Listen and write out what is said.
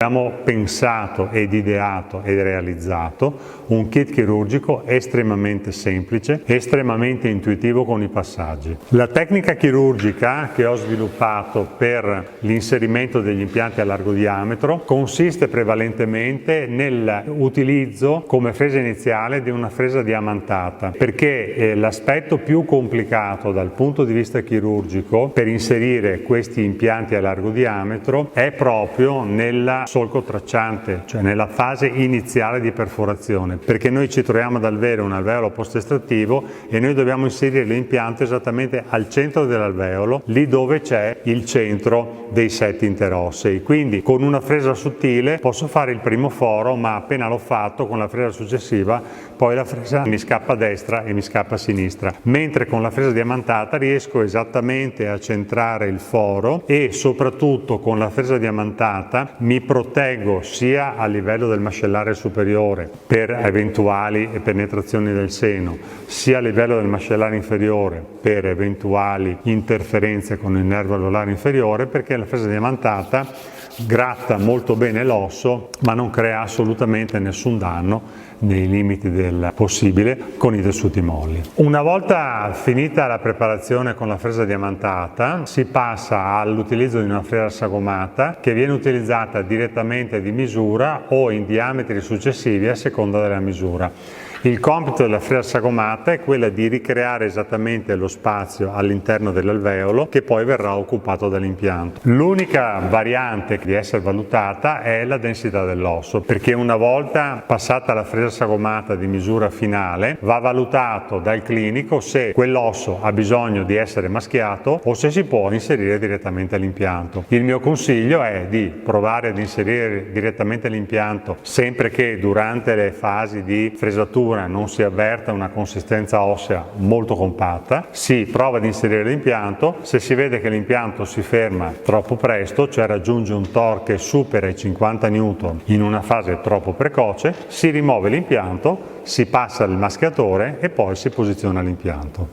Abbiamo pensato ed ideato ed realizzato un kit chirurgico estremamente semplice, estremamente intuitivo con i passaggi. La tecnica chirurgica che ho sviluppato per l'inserimento degli impianti a largo diametro consiste prevalentemente nell'utilizzo come fresa iniziale di una fresa diamantata, perché l'aspetto più complicato dal punto di vista chirurgico per inserire questi impianti a largo diametro è proprio nella solco tracciante, cioè nella fase iniziale di perforazione, perché noi ci troviamo ad avere un alveolo post-estrattivo e noi dobbiamo inserire l'impianto esattamente al centro dell'alveolo, lì dove c'è il centro dei setti interossei. Quindi con una fresa sottile posso fare il primo foro, ma appena l'ho fatto con la fresa successiva poi la fresa mi scappa a destra e mi scappa a sinistra, mentre con la fresa diamantata riesco esattamente a centrare il foro e soprattutto con la fresa diamantata mi proteggo sia a livello del mascellare superiore per eventuali penetrazioni del seno, sia a livello del mascellare inferiore per eventuali interferenze con il nervo alveolare inferiore, perché la fresa diamantata gratta molto bene l'osso ma non crea assolutamente nessun danno nei limiti del possibile con i tessuti molli. Una volta finita la preparazione con la fresa diamantata si passa all'utilizzo di una fresa sagomata che viene utilizzata direttamente di misura o in diametri successivi a seconda della misura. Il compito della fresa sagomata è quella di ricreare esattamente lo spazio all'interno dell'alveolo che poi verrà occupato dall'impianto. L'unica variante di essere valutata è la densità dell'osso, perché una volta passata la fresa sagomata di misura finale va valutato dal clinico se quell'osso ha bisogno di essere maschiato o se si può inserire direttamente all'impianto. Il mio consiglio è di provare ad inserire direttamente l'impianto sempre che durante le fasi di fresatura non si avverta una consistenza ossea molto compatta. Si prova ad inserire l'impianto, se si vede che l'impianto si ferma troppo presto, cioè raggiunge un torque che supera i 50 N in una fase troppo precoce, si rimuove l'impianto, si passa al maschiatore e poi si posiziona l'impianto.